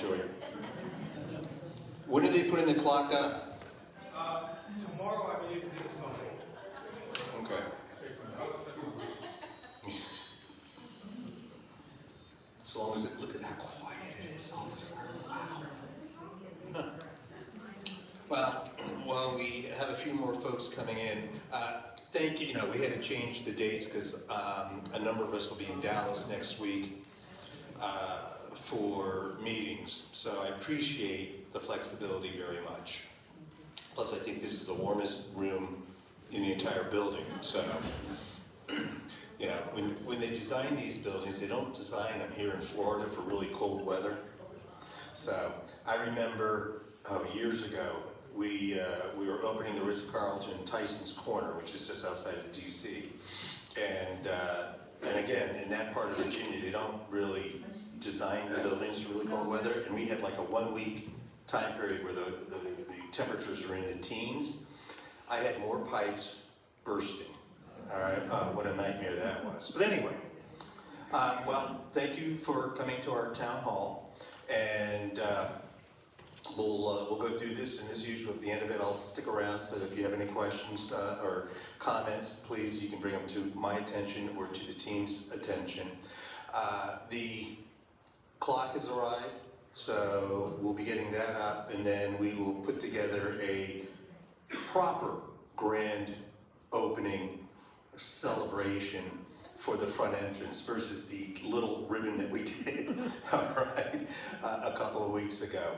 enjoy it. When are they putting the clock up? Tomorrow, I believe, is Sunday. Okay. As long as it, look at how quiet it is all of a sudden. Wow. Huh. Well, while we have a few more folks coming in, thank you. You know, we had to change the dates because a number of us will be in Dallas next week for meetings. So I appreciate the flexibility very much. Plus, I think this is the warmest room in the entire building. So, you know, when they design these buildings, they don't design them here in Florida for really cold weather. So I remember years ago, we were opening the Ritz-Carlton in Tyson's Corner, which is just outside of DC. And again, in that part of Virginia, they don't really design the buildings for really cold weather. And we had like a 1 week time period where the temperatures were in the teens. I had more pipes bursting. All right, what a nightmare that was. But anyway, well, thank you for coming to our town hall, and we'll go through this. And as usual, at the end of it, I'll stick around so that if you have any questions or comments, please, you can bring them to my attention or to the team's attention. The clock has arrived, so we'll be getting that up, and then we will put together a proper grand opening celebration for the front entrance versus the little ribbon that we did, all right, a couple of weeks ago.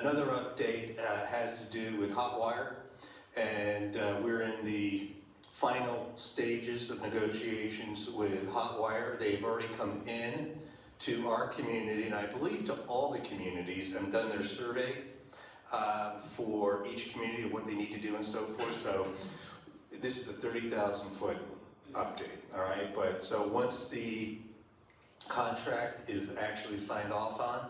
Another update has to do with Hotwire, and we're in the final stages of negotiations with Hotwire. They've already come in to our community, and I believe to all the communities, and done their survey for each community of what they need to do and so forth. So this is a 30,000 foot update, all right? But so once the contract is actually signed off on,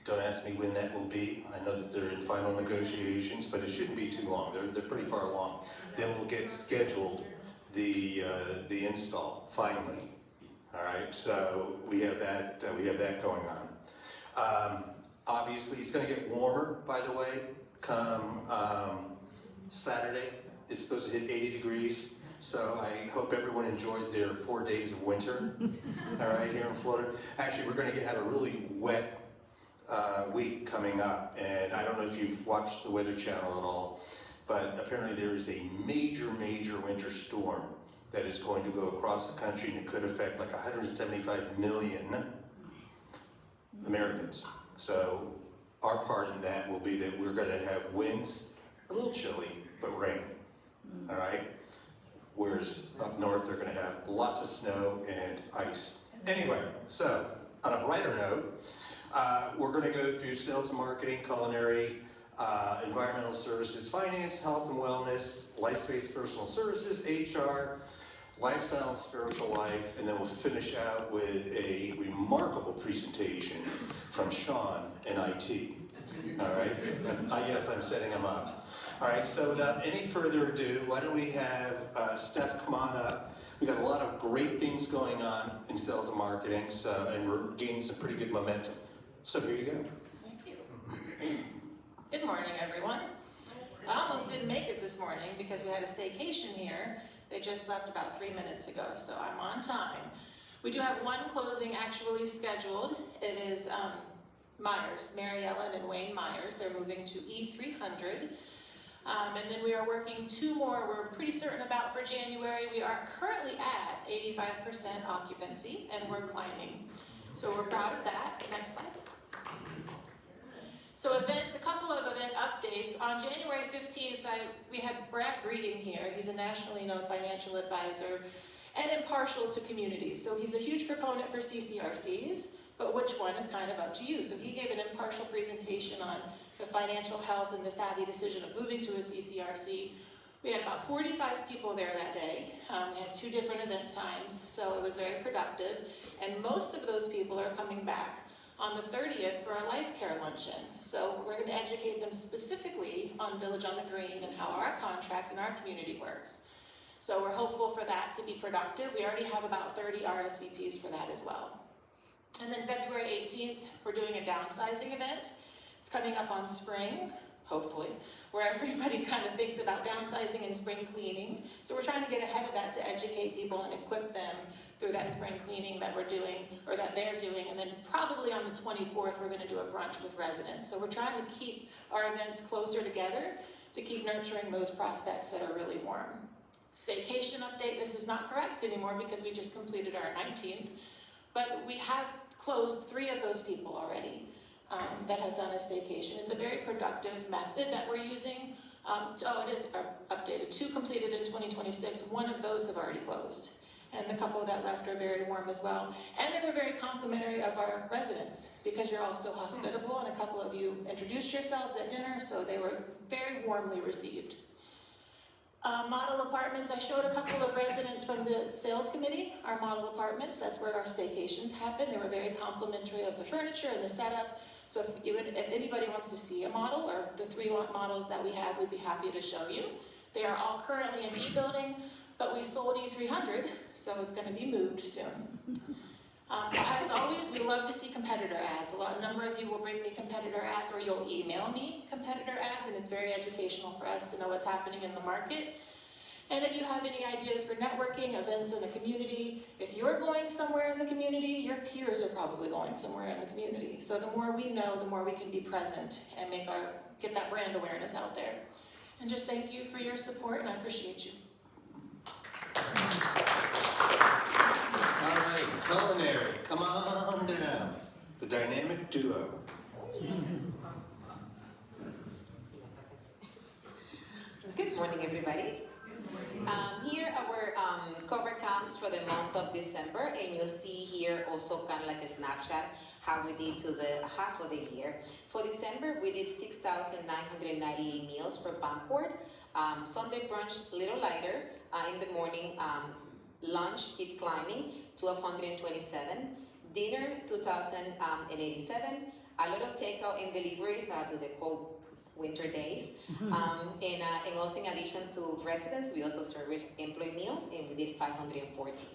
don't ask me when that will be. I know that they're in final negotiations, but it shouldn't be too long. They're pretty far along. Then we'll get scheduled the install finally. All right, so we have that going on. Obviously, it's going to get warmer, by the way, come Saturday. It's supposed to hit 80 degrees, so I hope everyone enjoyed their 4 days of winter, all right, here in Florida. Actually, we're going to have a really wet week coming up, and I don't know if you've watched the Weather Channel at all, but apparently there is a major winter storm that is going to go across the country, and it could affect like 175 million Americans. So our part in that will be that we're going to have winds, a little chilly, but rain, all right? Whereas up north, they're going to have lots of snow and ice. Anyway, so on a brighter note, we're going to go through sales and marketing, culinary, environmental services, finance, health and wellness, life-based personal services, HR, lifestyle and spiritual life, and then we'll finish out with a remarkable presentation from Sean in IT. All right? Yes, I'm setting him up. All right, so without any further ado, why don't we have Steph come on up. We've got a lot of great things going on in sales and marketing, and we're gaining some pretty good momentum. So here you go. Thank you. Good morning, everyone. I almost didn't make it this morning because we had a staycation here. They just left about 3 minutes ago, so I'm on time. We do have one closing actually scheduled. It is Myers, Mary Ellen and Wayne Myers. They're moving to E300. And then we are working 2 more we're pretty certain about for January. We are currently at 85% occupancy, and we're climbing. So we're proud of that. Next slide. So events, a couple of event updates. On January 15th, we had Brad Breeding here. He's a nationally known financial advisor and impartial to communities. So he's a huge proponent for CCRCs, but which one is kind of up to you. So he gave an impartial presentation on the financial health and the savvy decision of moving to a CCRC. We had about 45 people there that day. We had 2 different event times, so it was very productive. And most of those people are coming back on the 30th for a life care luncheon. So we're going to educate them specifically on Village on the Green and how our contract and our community works. So we're hopeful for that to be productive. We already have about 30 RSVPs for that as well. And then February 18th, we're doing a downsizing event. It's coming up on spring, hopefully, where everybody kind of thinks about downsizing and spring cleaning. So we're trying to get ahead of that to educate people and equip them through that spring cleaning that we're doing, or that they're doing. And then probably on the 24th, we're gonna do a brunch with residents. So we're trying to keep our events closer together to keep nurturing those prospects that are really warm. Staycation update, this is not correct anymore because we just completed our 19th, but we have closed 3 of those people already that have done a staycation. It's a very productive method that we're using. It is updated. 2 completed in 2026. 1 of those have already closed. And the couple that left are very warm as well. And they were very complimentary of our residents because you're all so hospitable, and a couple of you introduced yourselves at dinner, so they were very warmly received. Model apartments, I showed a couple of residents from the sales committee, our model apartments. That's where our staycations happen. They were very complimentary of the furniture and the setup. So if anybody wants to see a model, or the 3 models that we have, we'd be happy to show you. They are all currently in E-building, but we sold E300, so it's going to be moved soon. As always, we love to see competitor ads. A number of you will bring me competitor ads, or you'll email me competitor ads, and it's very educational for us to know what's happening in the market. And if you have any ideas for networking, events in the community, if you're going somewhere in the community, your peers are probably going somewhere in the community. So the more we know, the more we can be present and get that brand awareness out there. And just thank you for your support, and I appreciate you. All right, culinary, come on down. The dynamic duo. Good morning, everybody. Here are our cover counts for the month of December, and you'll see here also kind of like a snapshot how we did to the half of the year. For December, we did 6,998 meals for Pamcord. Sunday brunch, a little lighter in the morning. Lunch, keep climbing, 1,227. Dinner, 2,087. A lot of takeout and deliveries to the cold winter days. And also in addition to residents, we also service employee meals, and we did 514.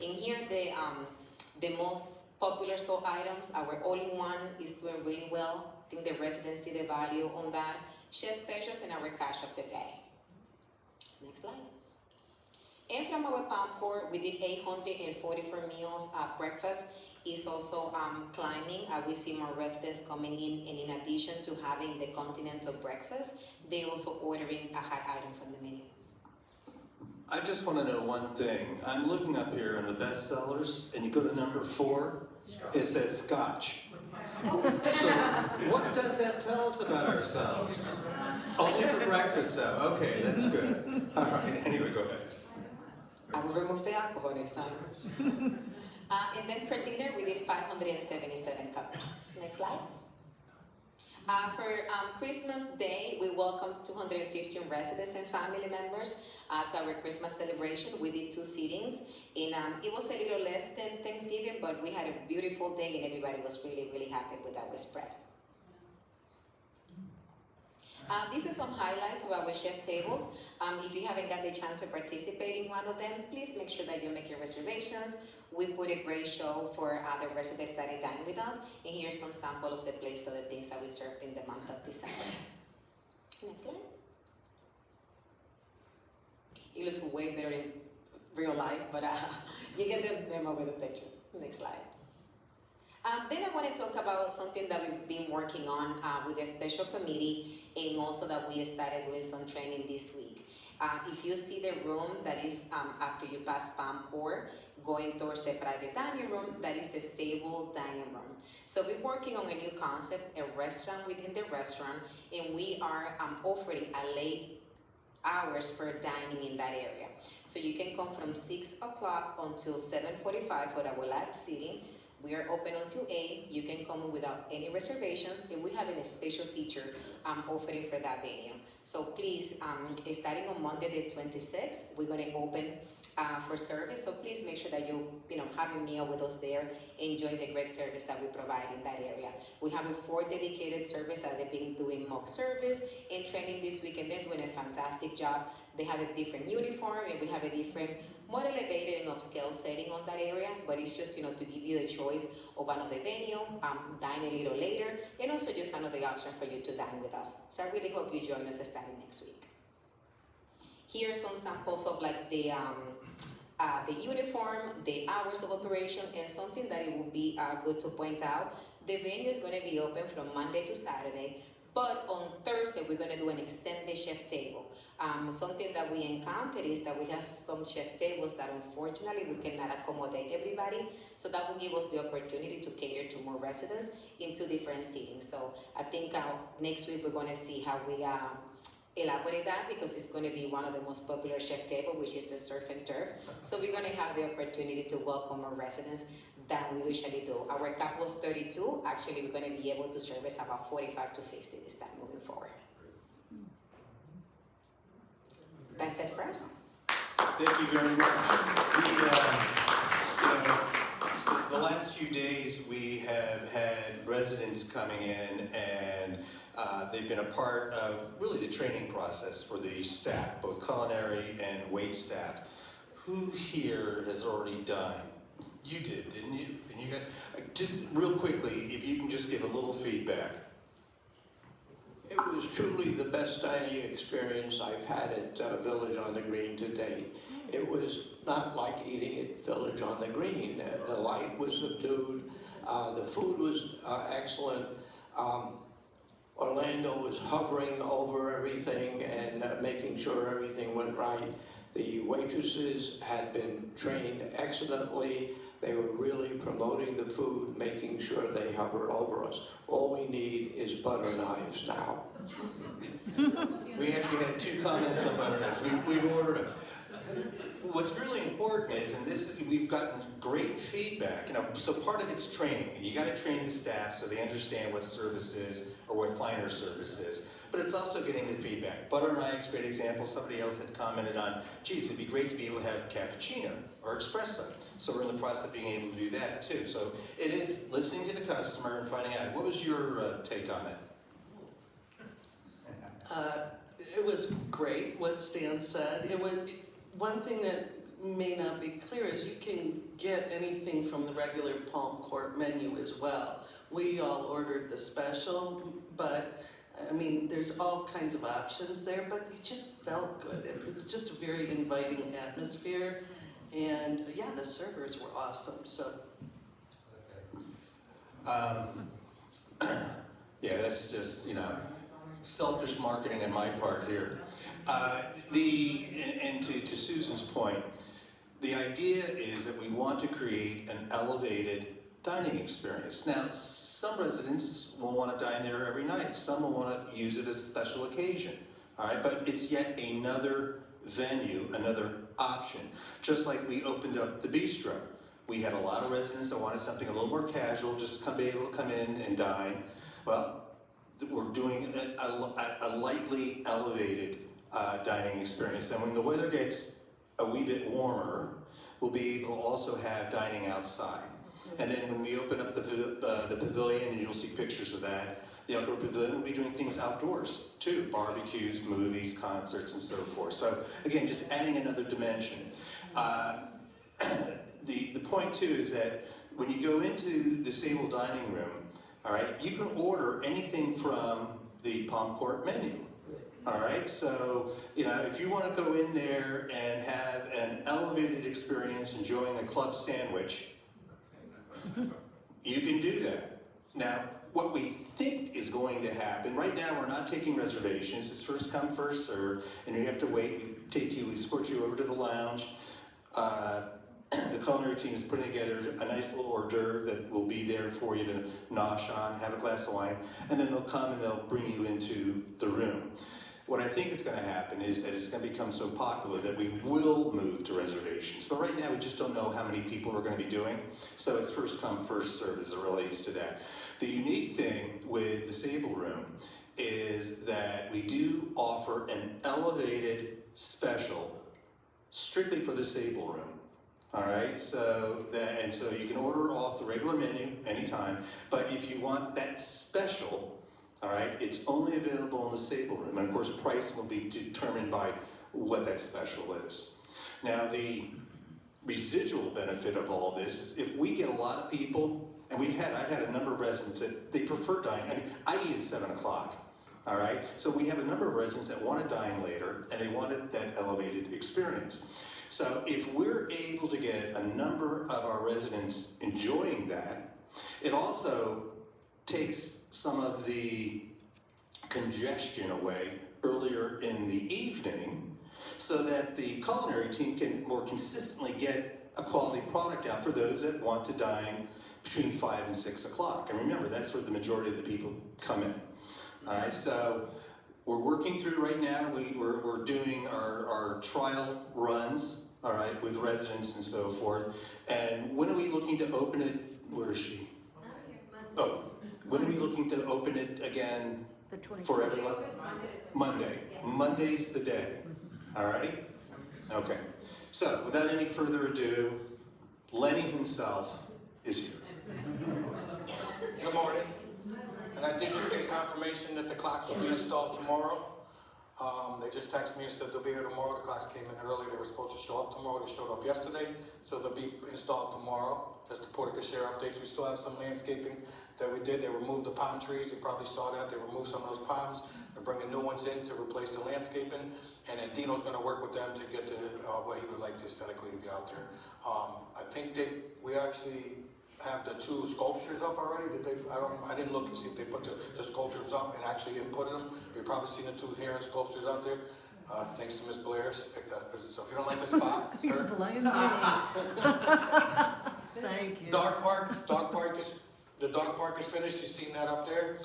And here the most popular sold items, our all-in-one is doing really well. I think the residents see the value on that. Chef specials and our cash of the day. Next slide. And from our Pamcord, we did 844 meals. Breakfast is also climbing. We see more residents coming in, and in addition to having the continental breakfast, they also ordering a hot item from the menu. I just want to know one thing. I'm looking up here on the bestsellers, and you go to number 4, it says Scotch. So what does that tell us about ourselves? Only for breakfast, though. Okay, that's good. All right, anyway, go ahead. I will remove the alcohol next time. And then for dinner, we did 577 covers. Next slide. For Christmas Day, we welcomed 215 residents and family members to our Christmas celebration. We did 2 sittings, and it was a little less than Thanksgiving, but we had a beautiful day, and everybody was really, really happy with our spread. These are some highlights of our chef tables. If you haven't got the chance to participate in one of them, please make sure that you make your reservations. We put a great show for the residents that dine with us, and here's some sample of the plates of the things that we served in the month of December. Next slide. It looks way better in real life, but you get the memo with the picture. Next slide. Then I want to talk about something that we've been working on with a special committee, and also that we started doing some training this week. If you see the room that is after you pass Pamcord, going towards the private dining room, that is a stable dining room. So we're working on a new concept, a restaurant within the restaurant, and we are offering a late hours for dining in that area. So you can come from 6 o'clock until 7:45 for our live seating. We are open until 8. You can come without any reservations, and we have a special feature offering for that venue. So please, starting on Monday the 26th, we're going to open for service. So please make sure that you have a meal with us there, enjoy the great service that we provide in that area. We have 4 dedicated service that they've been doing mock service and training this week, and they're doing a fantastic job. They have a different uniform, and we have a different more elevated and upscale setting on that area, but it's just, to give you the choice of another venue, dine a little later, and also just another option for you to dine with us. So I really hope you join us starting next week. Here are some samples of like the uniform, the hours of operation, and something that it would be good to point out. The venue is going to be open from Monday to Saturday, but on Thursday we're going to do an extended chef table. Something that we encountered is that we have some chef tables that unfortunately we cannot accommodate everybody, so that will give us the opportunity to cater to more residents into different seatings. So I think next week we're going to see how we elaborate that, because it's going to be one of the most popular chef table, which is the surf and turf. So we're going to have the opportunity to welcome more residents than we usually do. Our cap was 32. Actually, we're going to be able to service about 45 to 50 this time moving forward. That's it for us. Thank you very much. The last few days we have had residents coming in, and they've been a part of really the training process for the staff, both culinary and wait staff. Who here has already done? You did, didn't you? And you got, just real quickly, if you can just give a little feedback. It was truly the best dining experience I've had at Village on the Green to date. It was not like eating at Village on the Green. The light was subdued, the food was excellent. Orlando was hovering over everything and making sure everything went right. The waitresses had been trained excellently. They were really promoting the food, making sure they hovered over us. All we need is butter knives now. We actually had 2 comments on butter knives. We've ordered them. What's really important is, and this is, we've gotten great feedback. So part of it's training. You got to train the staff so they understand what service is or what finer service is. But it's also getting the feedback. Butter knives, great example. Somebody else had commented on, geez, it'd be great to be able to have cappuccino or espresso. So we're in the process of being able to do that too. So it is listening to the customer and finding out. What was your take on it? It was great what Stan said. One thing that may not be clear is you can get anything from the regular Palm Court menu as well. We all ordered the special, but I mean, there's all kinds of options there, but it just felt good. It's just a very inviting atmosphere, and yeah, the servers were awesome. So. Yeah, that's just, selfish marketing on my part here. And to Susan's point, the idea is that we want to create an elevated dining experience. Now, some residents will want to dine there every night. Some will want to use it as a special occasion. All right, but it's yet another venue, another option. Just like we opened up the bistro. We had a lot of residents that wanted something a little more casual, just be able to come in and dine. Well, we're doing a lightly elevated dining experience. And when the weather gets a wee bit warmer, we'll be able to also have dining outside. And then when we open up the pavilion, and you'll see pictures of that, the outdoor pavilion, we'll be doing things outdoors too, barbecues, movies, concerts, and so forth. So again, just adding another dimension. The point too is that when you go into the Sable dining room, all right, you can order anything from the Palm Court menu. All right, so, if you want to go in there and have an elevated experience enjoying a club sandwich, you can do that. Now, what we think is going to happen, right now we're not taking reservations, it's first come, first serve, and you have to wait, we escort you over to the lounge. The culinary team is putting together a nice little hors d'oeuvre that will be there for you to nosh on, have a glass of wine, and then they'll come and they'll bring you into the room. What I think is going to happen is that it's going to become so popular that we will move to reservations. But right now we just don't know how many people we're going to be doing, so it's first come, first serve as it relates to that. The unique thing with the Sable Room is that we do offer an elevated special strictly for the Sable Room. All right, so you can order off the regular menu anytime, but if you want that special, all right, it's only available in the Sable Room, and of course price will be determined by what that special is. Now the residual benefit of all this is if we get a lot of people, and I've had a number of residents that they prefer dining. I mean, I eat at 7 o'clock. All right, so we have a number of residents that want to dine later, and they wanted that elevated experience. So if we're able to get a number of our residents enjoying that, it also takes some of the congestion away earlier in the evening, so that the culinary team can more consistently get a quality product out for those that want to dine between 5 and 6 o'clock. And remember, that's where the majority of the people come in. All right, so we're working through right now. We're doing our trial runs, all right, with residents and so forth. And when are we looking to open it? Where is she? Oh, when are we looking to open it again for everyone? Monday. Monday's the day. All righty? Okay. So, without any further ado, Lenny himself is here. Good morning. And I did just get confirmation that the clocks will be installed tomorrow. They just texted me and said they'll be here tomorrow. The clocks came in early. They were supposed to show up tomorrow. They showed up yesterday, so they'll be installed tomorrow. Just the Portico share updates. We still have some landscaping that we did. They removed the palm trees. You probably saw that. They removed some of those palms. They're bringing new ones in to replace the landscaping. And then Dino's going to work with them to get to what he would like to aesthetically be out there. I think we actually have the 2 sculptures up already. Did they? I didn't look and see if they put the sculptures up and actually inputted them. You've probably seen the 2 heron sculptures out there. Thanks to Ms. Blair's picked that position. So if you don't like the spot, sir. Blame me. Thank you. Dog park is finished. You've seen that up there.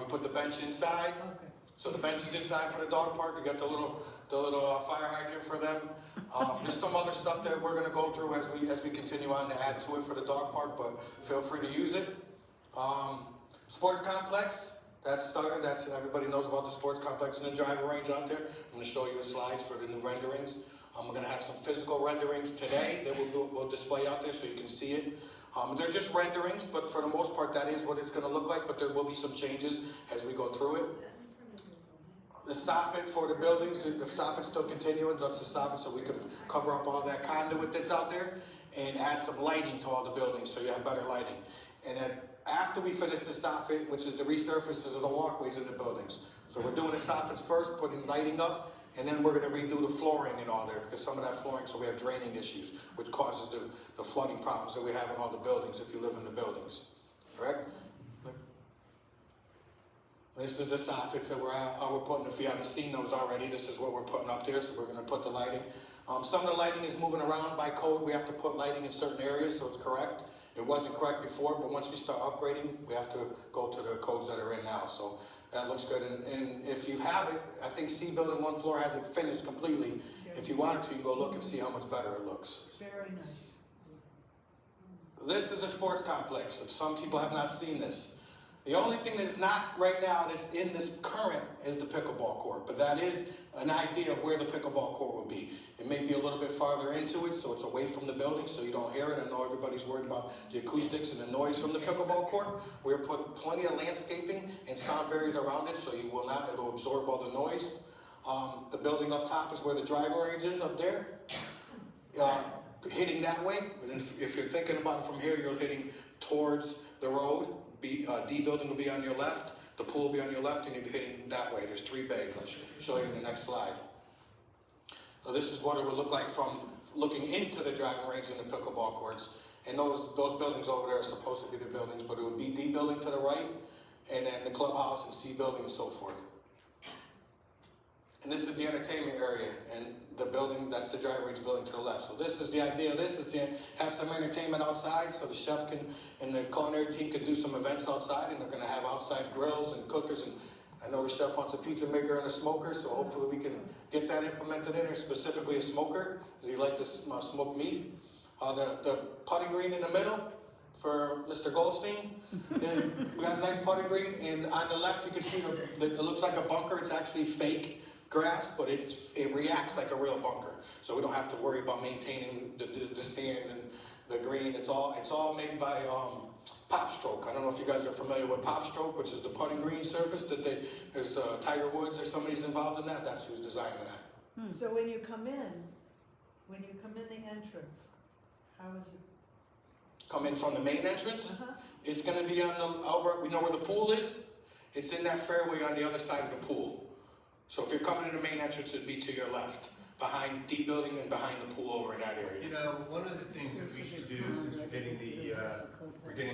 We put the bench inside. Okay. So the bench is inside for the dog park. We got the little fire hydrant for them. There's some other stuff that we're going to go through as we continue on to add to it for the dog park, but feel free to use it. Sports complex, that started. That's everybody knows about the sports complex and the driving range out there. I'm going to show you the slides for the new renderings. We're going to have some physical renderings today that we'll display out there so you can see it. They're just renderings, but for the most part, that is what it's going to look like, but there will be some changes as we go through it. The soffit for the buildings, the soffit's still continuing, that's the soffit so we can cover up all that conduit that's out there and add some lighting to all the buildings so you have better lighting. And then after we finish the soffit, which is the resurfaces of the walkways in the buildings. So we're doing the soffits first, putting lighting up, and then we're going to redo the flooring and all there because some of that flooring, so we have draining issues, which causes the flooding problems that we have in all the buildings if you live in the buildings, correct? This is the soffits that we're putting. If you haven't seen those already, this is what we're putting up there. So we're going to put the lighting. Some of the lighting is moving around by code. We have to put lighting in certain areas, so it's correct. It wasn't correct before, but once we start upgrading, we have to go to the codes that are in now. So that looks good. And if you have it, I think C building 1 floor has it finished completely. If you wanted to, you can go look and see how much better it looks. Very nice. This is a sports complex. Some people have not seen this. The only thing that's not right now that's in this current is the pickleball court, but that is an idea of where the pickleball court will be. It may be a little bit farther into it, so it's away from the building, so you don't hear it. I know everybody's worried about the acoustics and the noise from the pickleball court. We're putting plenty of landscaping and sound barriers around it, so you will not, it'll absorb all the noise. The building up top is where the driving range is up there. Hitting that way, if you're thinking about it from here, you're hitting towards the road. D building will be on your left, the pool will be on your left, and you'll be hitting that way. There's 3 bays. I'll show you in the next slide. So this is what it would look like from looking into the driving range and the pickleball courts. And those buildings over there are supposed to be the buildings, but it would be D building to the right, and then the clubhouse and C building and so forth. And this is the entertainment area, and the building, that's the driving range building to the left. So this is the idea. This is to have some entertainment outside so the chef can, and the culinary team can do some events outside, and they're going to have outside grills and cookers. And I know the chef wants a pizza maker and a smoker, so hopefully we can get that implemented in there, specifically a smoker, because you like to smoke meat. The putting green in the middle for Mr. Goldstein. We got a nice putting green, and on the left you can see it looks like a bunker. It's actually fake grass, but it reacts like a real bunker. So we don't have to worry about maintaining the sand and the green. It's all made by Popstroke. I don't know if you guys are familiar with Popstroke, which is the putting green surface that there's Tiger Woods or somebody's involved in that. That's who's designing that. So when you come in the entrance, How is it? Come in from the main entrance. It's gonna be on the, over, we know where the pool is? It's in that fairway on the other side of the pool. So if you're coming in the main entrance, it'd be to your left, behind D building and behind the pool over in that area. You know, one of the things that we should do, since we're getting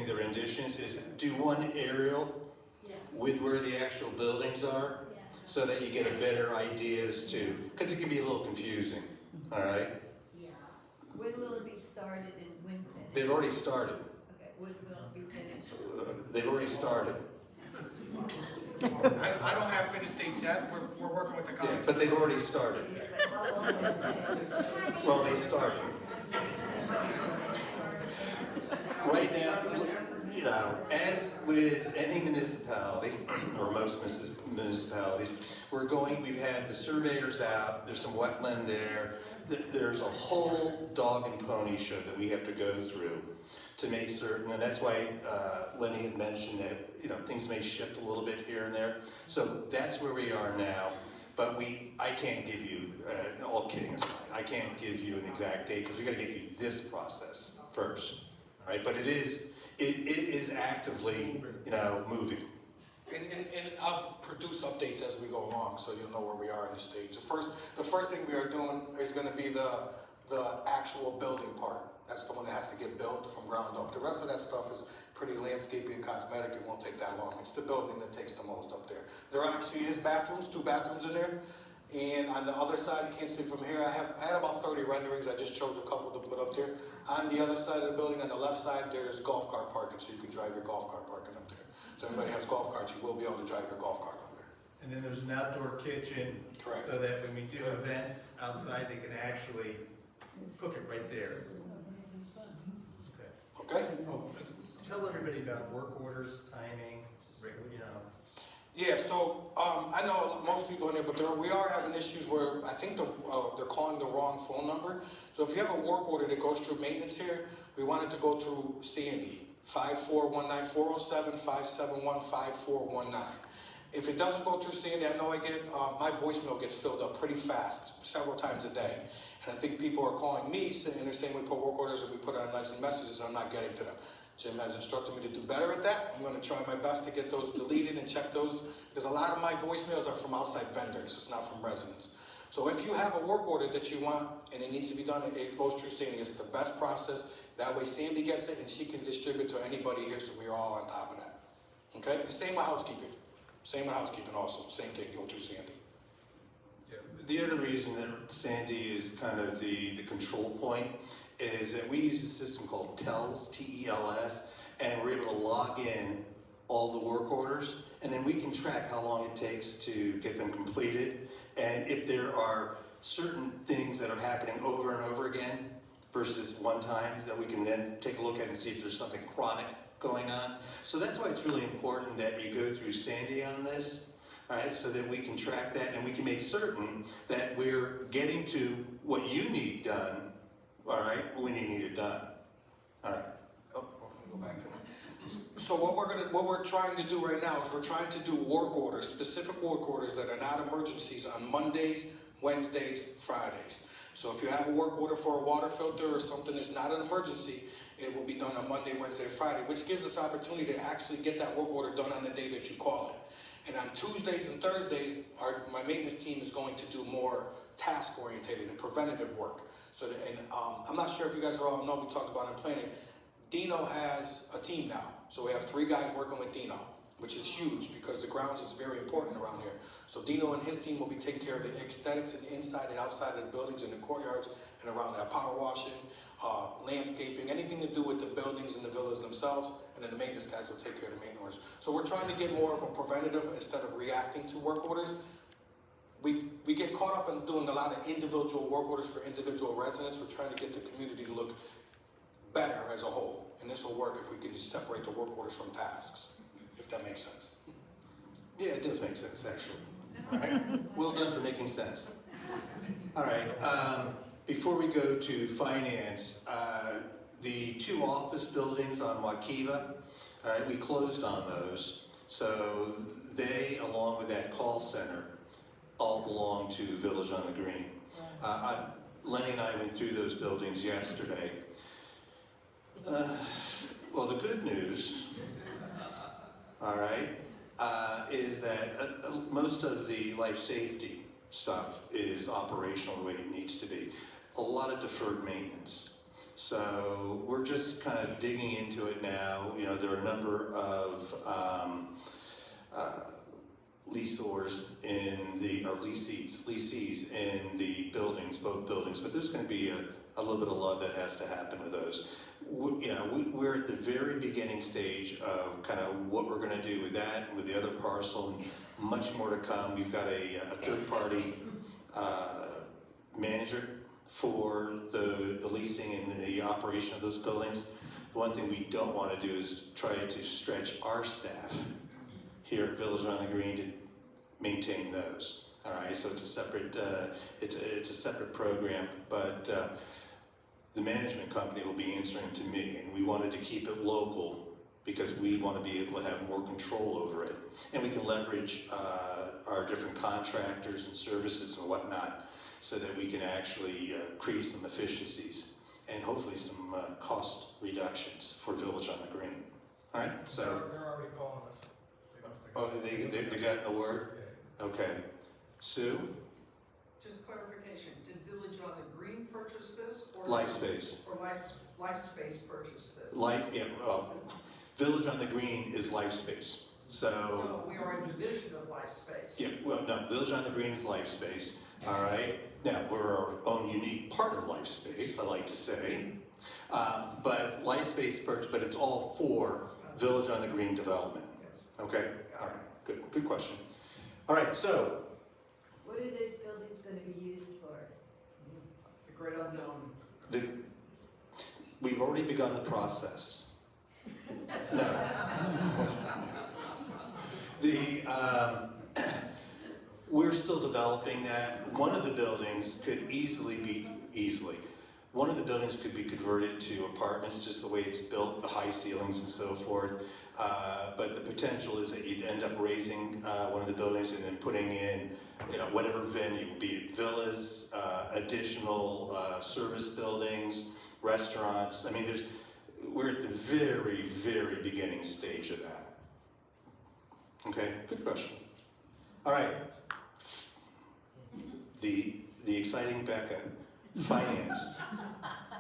the renditions, is do one aerial with where the actual buildings are, so that you get a better idea as to, because it can be a little confusing, all right? Yeah. When will it be started and when finished? They've already started. Okay, when will it be finished? They've already started. I don't have finished dates yet, we're working with the Yeah, contractor. but they've already started. But how long will it take? Well, they started. Right now, you know, as with any municipality, or most municipalities, we've had the surveyors out, there's some wetland there, there's a whole dog and pony show that we have to go through to make certain, and that's why Lenny had mentioned that, you know, things may shift a little bit here and there. So that's where we are now. But I can't give you, all kidding aside, I can't give you an exact date because we got to get through this process first, right? But it is actively, you know, moving. And I'll produce updates as we go along, so you'll know where we are in the stage. The first thing we are doing is going to be the actual building part. That's the one that has to get built from ground up. The rest of that stuff is pretty landscaping and cosmetic. It won't take that long. It's the building that takes the most up there. There actually is bathrooms, 2 bathrooms in there. And on the other side, you can't see from here, I had about 30 renderings. I just chose a couple to put up there. On the other side of the building, on the left side, there's golf cart parking, so you can drive your golf cart parking up there. So if anybody has golf carts, you will be able to drive your golf cart over there. And then there's an outdoor kitchen. Correct. So that when we do events outside, they can actually cook it right there. Okay. Okay? Oh, tell everybody about work orders, timing, regular, you know. Yeah, so I know most people in there, but we are having issues where I think they're calling the wrong phone number. So if you have a work order that goes through maintenance here, we want it to go through Sandy, 5419-407-571-5419. If it doesn't go through Sandy, I know I get, my voicemail gets filled up pretty fast, several times a day. And I think people are calling me and they're saying we put work orders and we put on license messages and I'm not getting to them. Jim has instructed me to do better at that. I'm going to try my best to get those deleted and check those, because a lot of my voicemails are from outside vendors. It's not from residents. So if you have a work order that you want and it needs to be done, it goes through Sandy. It's the best process. That way Sandy gets it and she can distribute to anybody here, so we're all on top of that. Okay? The same with housekeeping. Same with housekeeping also. Same thing, go through Sandy. Yeah, the other reason that Sandy is kind of the control point is that we use a system called TELS, T-E-L-S, and we're able to log in all the work orders, and then we can track how long it takes to get them completed, and if there are certain things that are happening over and over again versus one time, that we can then take a look at and see if there's something chronic going on. So that's why it's really important that you go through Sandy on this, all right, so that we can track that and we can make certain that we're getting to what you need done, all right, when you need it done. All right. Oh, let me go back to that. So what we're trying to do right now is we're trying to do work orders, specific work orders that are not emergencies on Mondays, Wednesdays, Fridays. So if you have a work order for a water filter or something that's not an emergency, it will be done on Monday, Wednesday, Friday, which gives us opportunity to actually get that work order done on the day that you call it. And on Tuesdays and Thursdays, my maintenance team is going to do more task-oriented and preventative work. So, I'm not sure if you guys are all know, we talked about in planning, Dino has a team now. So we have 3 guys working with Dino, which is huge because the grounds is very important around here. So Dino and his team will be taking care of the aesthetics and inside and outside of the buildings and the courtyards and around that, power washing, landscaping, anything to do with the buildings and the villas themselves, and then the maintenance guys will take care of the main orders. So we're trying to get more of a preventative instead of reacting to work orders. We get caught up in doing a lot of individual work orders for individual residents. We're trying to get the community to look better as a whole. And this will work if we can just separate the work orders from tasks, if that makes sense. Yeah, it does make sense, actually. All right. Well done for making sense. All right. Before we go to finance, the 2 office buildings on Waukeva, all right, we closed on those. So they, along with that call center, all belong to Village on the Green. Lenny and I went through those buildings yesterday. Well, the good news, all right, is that most of the life safety stuff is operational the way it needs to be. A lot of deferred maintenance. So we're just kind of digging into it now. You know, there are a number of leasees in the buildings, both buildings, but there's going to be a little bit of love that has to happen with those. We're at the very beginning stage of kind of what we're going to do with that and with the other parcel, and much more to come. We've got a third-party manager for the leasing and the operation of those buildings. The one thing we don't want to do is try to stretch our staff here at Village on the Green to maintain those. All right, so it's a separate it's a separate program, but the management company will be answering to me, and we wanted to keep it local because we want to be able to have more control over it, and we can leverage our different contractors and services and whatnot, so that we can actually create some efficiencies and hopefully some cost reductions for Village on the Green. All right, so. They're already calling us. Oh, they got the word? Okay. Sue? Just clarification, did Village on the Green purchase this? Or Lifespace. Or Lifespace purchased this? Village on the Green is Lifespace. So. No, we are a division of Lifespace. Yeah, well, no, Village on the Green is Lifespace. All right. Now, we're our own unique part of Lifespace, I like to say. But Lifespace purchase, but it's all for Village on the Green development. Okay? All right. Good question. All right, so. What are those buildings gonna be used for? The great unknown. We've already begun the process. No. We're still developing that. One of the buildings could one of the buildings could be converted to apartments, just the way it's built, the high ceilings and so forth. But the potential is that you'd end up raising one of the buildings and then putting in, whatever venue, be it villas, additional service buildings, restaurants. I mean, we're at the very, very beginning stage of that. Okay, good question. All right. The exciting Becca, finance.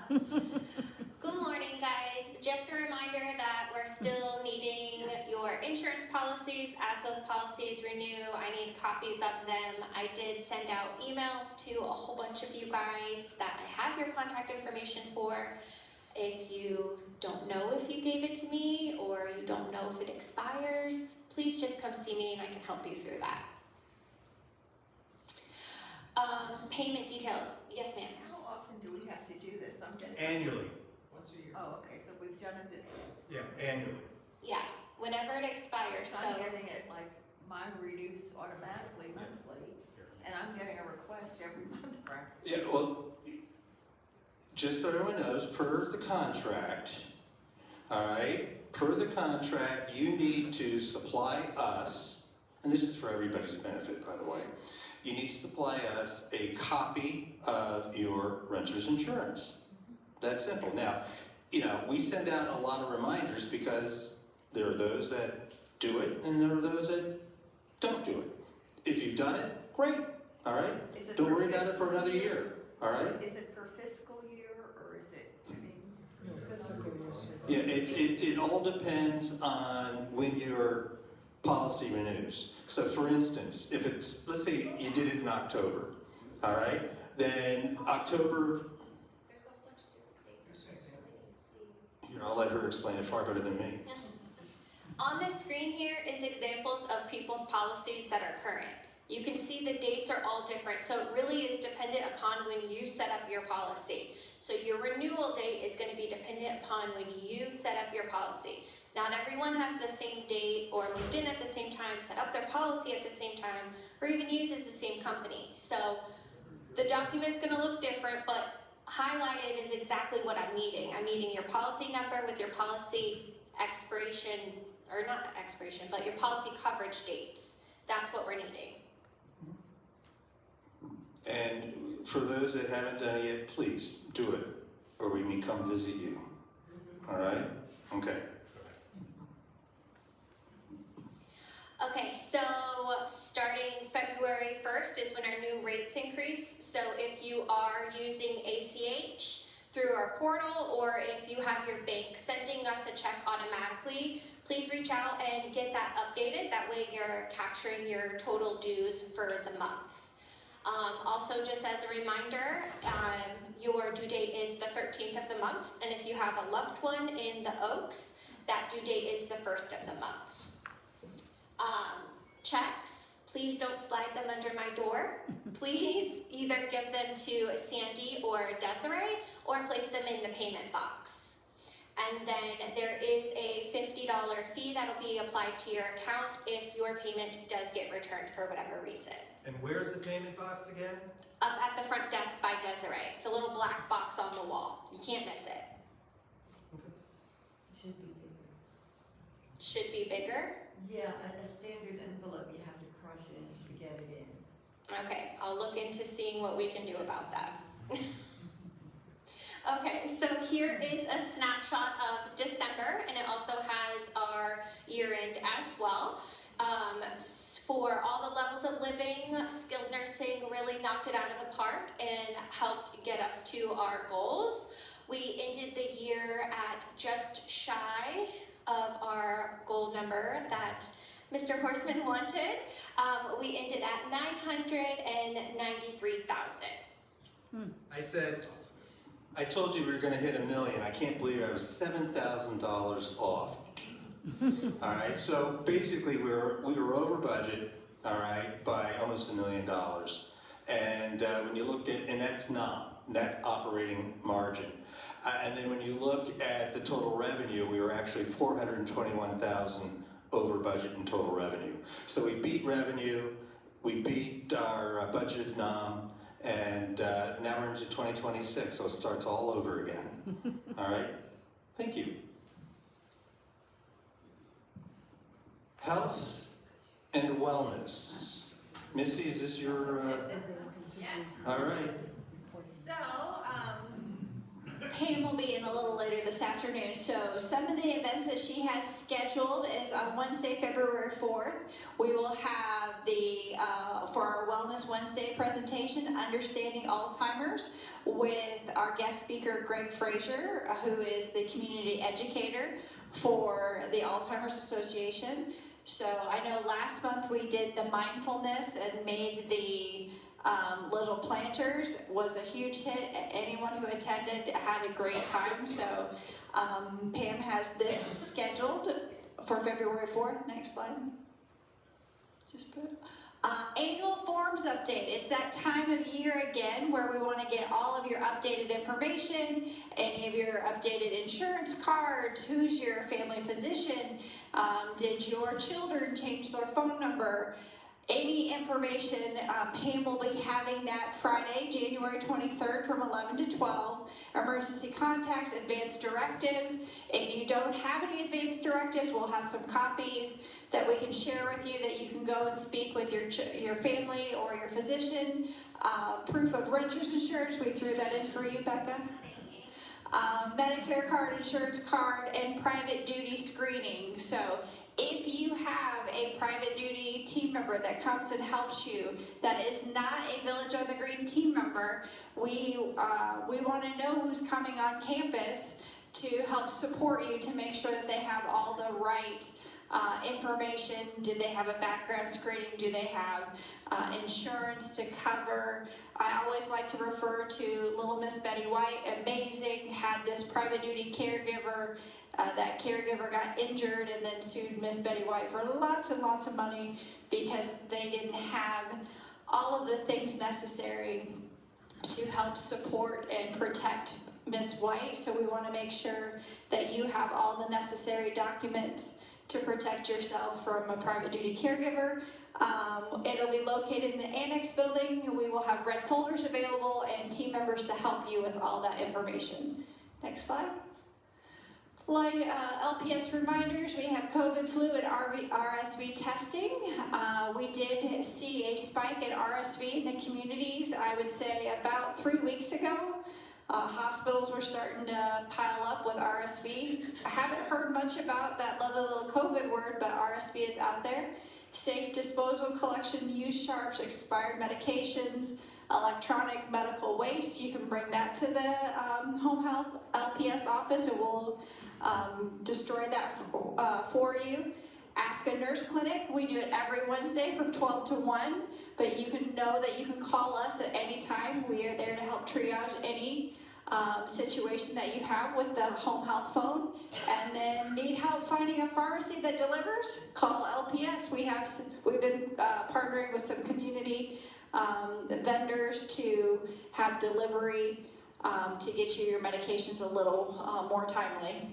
Good morning, guys. Just a reminder that we're still needing your insurance policies. As those policies renew, I need copies of them. I did send out emails to a whole bunch of you guys that I have your contact information for. If you don't know if you gave it to me or you don't know if it expires, please just come see me and I can help you through that. Payment details. Yes, ma'am. How often do we have to do this? I'm getting. Annually, Once a year. Oh, okay, so we've done it this year. yeah, annually. Yeah, whenever it expires. So So I'm getting it like, mine renews automatically monthly, and I'm getting a request every month. Yeah, well, just so everyone knows, per the contract, all right, per the contract, you need to supply us, and this is for everybody's benefit, by the way, you need to supply us a copy of your renter's insurance. That's simple. Now, we send out a lot of reminders because there are those that do it and there are those that don't do it. If you've done it, great, all right? Is it Don't per worry about it for fiscal another year, all right? Is it per fiscal year, or is it, Yeah, it all depends on when your policy renews. So for instance, if it's, let's say you did it in October, all right? Then October, there's a bunch of different things. I'll let her explain it far better than me. On the screen here is examples of people's policies that are current. You can see the dates are all different, so it really is dependent upon when you set up your policy. So your renewal date is going to be dependent upon when you set up your policy. Not everyone has the same date or moved in at the same time, set up their policy at the same time, or even uses the same company. So the document's going to look different, but highlighted is exactly what I'm needing. I'm needing your policy number with your policy expiration, or not expiration, but your policy coverage dates. That's what we're needing. And for those that haven't done it yet, please do it, or we may come visit you. All right? Okay. Okay, so starting February 1st is when our new rates increase. So if you are using ACH through our portal, or if you have your bank sending us a check automatically, please reach out and get that updated. That way you're capturing your total dues for the month. Also, just as a reminder, your due date is the 13th of the month, and if you have a loved one in the Oaks, that due date is the 1st of the month. Checks, please don't slide them under my door. Please either give them to Sandy or Desiree, or place them in the payment box. And then there is a $50 fee that'll be applied to your account if your payment does get returned for whatever reason. And where's the payment box again? Up at the front desk by Desiree. It's a little black box on the wall. You can't miss it. Should be bigger. Should be bigger. Yeah, a standard envelope, you have to crush it to get it in. Okay, I'll look into seeing what we can do about that. Okay, so here is a snapshot of December, and it also has our year end as well. For all the levels of living, skilled nursing really knocked it out of the park and helped get us to our goals. We ended the year at just shy of our goal number that Mr. Horseman wanted. We ended at 993,000. I told you we were gonna hit $1 million. I can't believe I was $7,000 off. All right, so basically we were over budget, all right, by almost $1 million. And when you look at, and that's not net operating margin. And then when you look at the total revenue, we were actually 421,000 over budget in total revenue. So we beat revenue, we beat our budgeted NOM, and now we're into 2026, so it starts all over again. All right? Thank you. Health and wellness. Missy, is this your... All right. So, Pam will be in a little later this afternoon. So some of the events that she has scheduled is on Wednesday, February 4th. We will have the, for our Wellness Wednesday presentation, Understanding Alzheimer's, with our guest speaker, Greg Frazier, who is the community educator for the Alzheimer's Association. So I know last month we did the mindfulness and made the Little Planters was a huge hit. Anyone who attended had a great time. So Pam has this scheduled for February 4th. Next slide. Just put annual forms update. It's that time of year again where we want to get all of your updated information, any of your updated insurance cards, who's your family physician, did your children change their phone number, any information. Pam will be having that Friday, January 23rd from 11 to 12. Emergency contacts, advanced directives. If you don't have any advanced directives, we'll have some copies that we can share with you that you can go and speak with your family or your physician. Proof of renter's insurance, we threw that in for you, Becca. Medicare card, insurance card, and private duty screening. So if you have a private duty team member that comes and helps you that is not a Village on the Green team member, we want to know who's coming on campus to help support you to make sure that they have all the right information. Do they have a background screening? Do they have insurance to cover? I always like to refer to Little Miss Betty White. Amazing, had this private duty caregiver. That caregiver got injured and then sued Miss Betty White for lots and lots of money because they didn't have all of the things necessary to help support and protect Miss White. So we want to make sure that you have all the necessary documents to protect yourself from a private duty caregiver. It'll be located in the annex building. We will have red folders available and team members to help you with all that information. Next slide. Like LPS reminders, we have COVID, flu, and RSV testing. We did see a spike in RSV in the communities, I would say about 3 weeks ago. Hospitals were starting to pile up with RSV. I haven't heard much about that lovely little COVID word, but RSV is out there. Safe disposal, collection, use sharps, expired medications, electronic medical waste. You can bring that to the home health LPS office and we'll destroy that for you. Ask a Nurse Clinic. We do it every Wednesday from 12 to 1, but you can know that you can call us at any time. We are there to help triage any situation that you have with the home health phone. And then need help finding a pharmacy that delivers? Call LPS. We've been partnering with some community vendors to have delivery to get you your medications a little more timely.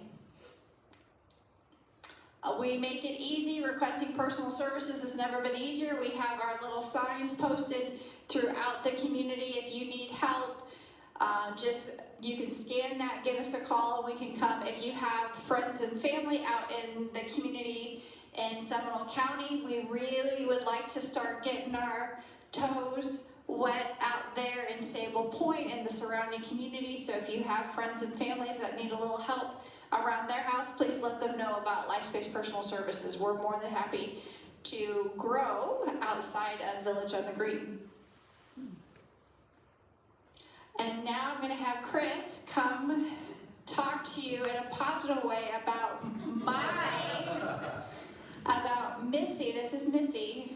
We make it easy. Requesting personal services has never been easier. We have our little signs posted throughout the community. If you need help, you can scan that, give us a call, and we can come. If you have friends and family out in the community in Seminole County, we really would like to start getting our toes wet out there in Sable Point and the surrounding community. So if you have friends and families that need a little help around their house, please let them know about LifeSpace Personal Services. We're more than happy to grow outside of Village on the Green. And now I'm going to have Chris come talk to you in a positive way about Missy. This is Missy.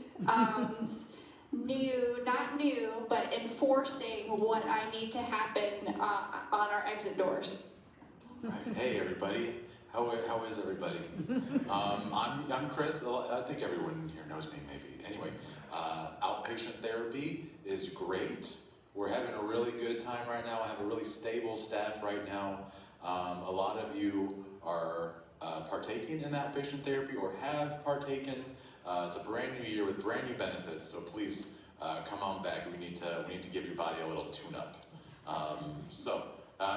Not new, but enforcing what I need to happen on our exit doors. Right. Hey everybody, how is everybody? I'm Chris. I think everyone here knows me maybe. Anyway, outpatient therapy is great. We're having a really good time right now. I have a really stable staff right now. A lot of you are partaking in outpatient therapy or have partaken. It's a brand new year with brand new benefits, so please come on back. We need to give your body a little tune-up.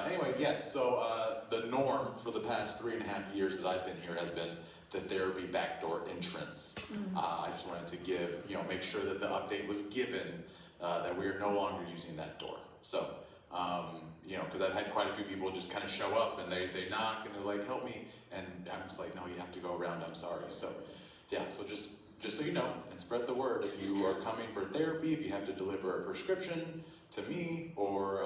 Anyway, yes, so the norm for the past 3.5 years that I've been here has been the therapy backdoor entrance. I just wanted to make sure that the update was given that we are no longer using that door. So, because I've had quite a few people just kind of show up and they knock and they're like, help me. And I'm just like, no, you have to go around, I'm sorry. So, yeah, so just so you know, and spread the word. If you are coming for therapy, if you have to deliver a prescription to me, or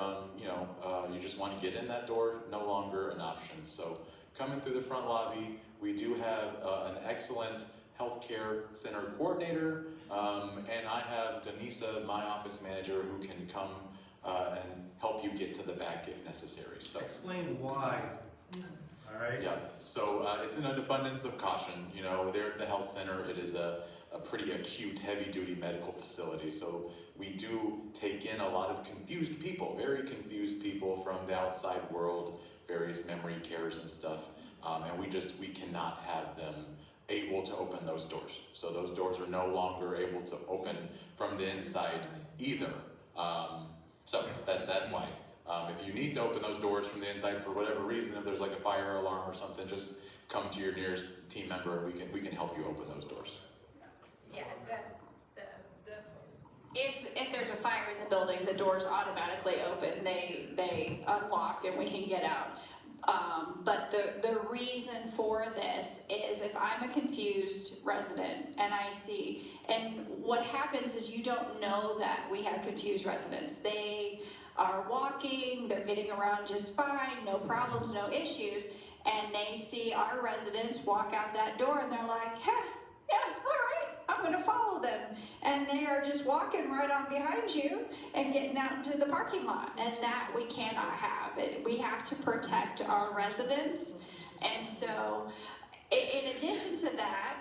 you just want to get in that door, no longer an option. So coming through the front lobby, we do have an excellent healthcare center coordinator, and I have Denisa, my office manager, who can come and help you get to the back if necessary. So explain why. All right. Yeah, so it's in an abundance of caution. There at the health center, it is a pretty acute, heavy-duty medical facility. So we do take in a lot of confused people, very confused people from the outside world, various memory cares and stuff. And we cannot have them able to open those doors. So those doors are no longer able to open from the inside either. So that's why. If you need to open those doors from the inside for whatever reason, if there's like a fire alarm or something, just come to your nearest team member and we can help you open those doors. Yeah, if there's a fire in the building, the doors automatically open. They unlock and we can get out. But the reason for this is if I'm a confused resident and what happens is you don't know that we have confused residents. They are walking, they're getting around just fine, no problems, no issues, and they see our residents walk out that door and they're like, yeah, all right, I'm gonna follow them. And they are just walking right on behind you and getting out into the parking lot. And that we cannot have it. We have to protect our residents. And so, in addition to that,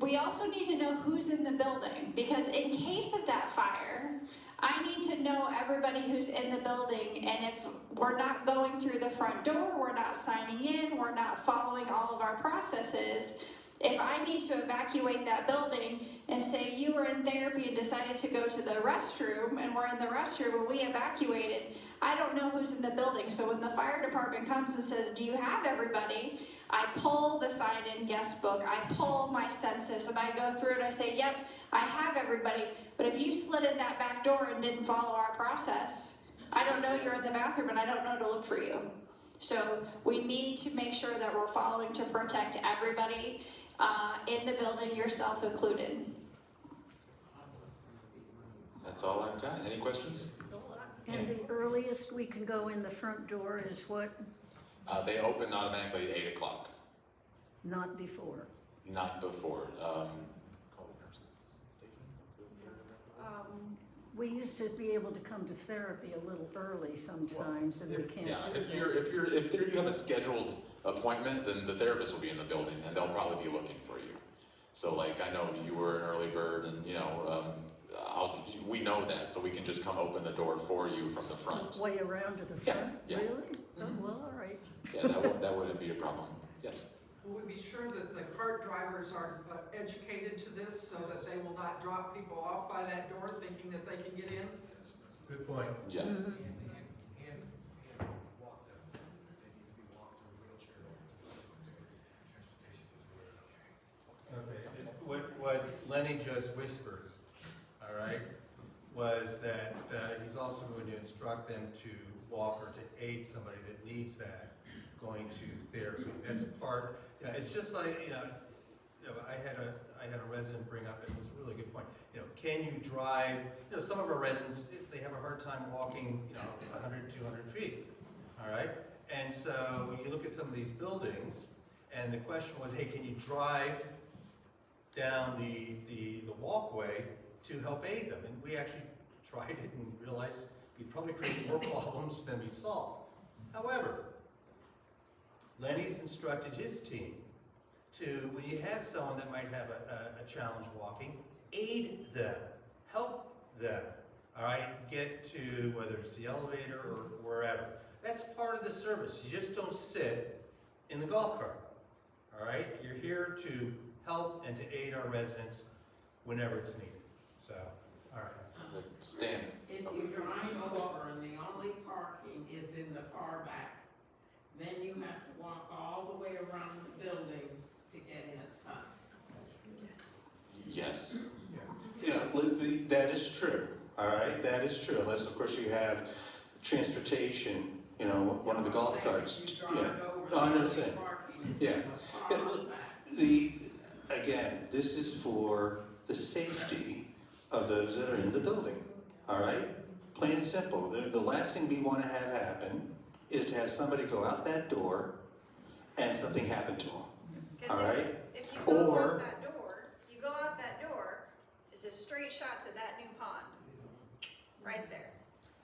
we also need to know who's in the building, because in case of that fire, I need to know everybody who's in the building, and if we're not going through the front door, we're not signing in, we're not following all of our processes, if I need to evacuate that building and say you were in therapy and decided to go to the restroom and we're in the restroom and we evacuated, I don't know who's in the building. So when the fire department comes and says, do you have everybody? I pull the sign-in guest book, I pull my census, and I go through and I say, yep, I have everybody. But if you slid in that back door and didn't follow our process, I don't know you're in the bathroom and I don't know to look for you. So we need to make sure that we're following to protect everybody in the building, yourself included. That's all I've got. Any questions? And the earliest we can go in the front door is what? They open automatically at 8 o'clock, Not before. not before. We used to be able to come to therapy a little early sometimes, and we can't Yeah, do if that. you have a scheduled appointment, then the therapist will be in the building and they'll probably be looking for you. So like, I know you were an early bird and we know that, so we can just come open the door for you from the front. Way around to the front? Yeah. Really? Oh, well, all right. Yeah, that wouldn't be a problem. Yes. Will we be sure that the cart drivers are educated to this so that they will not drop people off by that door thinking that they can get in? Good point. Yeah. And walk them. They need to be walked in a wheelchair or transportation. Okay, what Lenny just whispered, all right, was that he's also going to instruct them to walk or to aid somebody that needs that going to therapy. That's part, it's just like, I had a resident bring up, it was a really good point, can you drive, some of our residents, they have a hard time walking, 100, 200 feet, all right? And so you look at some of these buildings, and the question was, hey, can you drive down the walkway to help aid them? And we actually tried it and realized we'd probably create more problems than we'd solve. However, Lenny's instructed his team to, when you have someone that might have a challenge walking, aid them, help them, all right, get to whether it's the elevator or wherever. That's part of the service. You just don't sit in the golf cart, all right? You're here to help and to aid our residents whenever it's needed. So, all right. Stan. If you drive over and the only parking is in the far back, then you have to walk all the way around the building to get in the front. Yes. That is true, all right, that is true, unless of course you have transportation, one of the golf carts. Yeah, I understand. Yeah. Again, this is for the safety of those that are in the building, all right? Plain and simple. The last thing we want to have happen is to have somebody go out that door and something happen to them, all right? If you go out that door, it's a straight shot to that new pond, right there.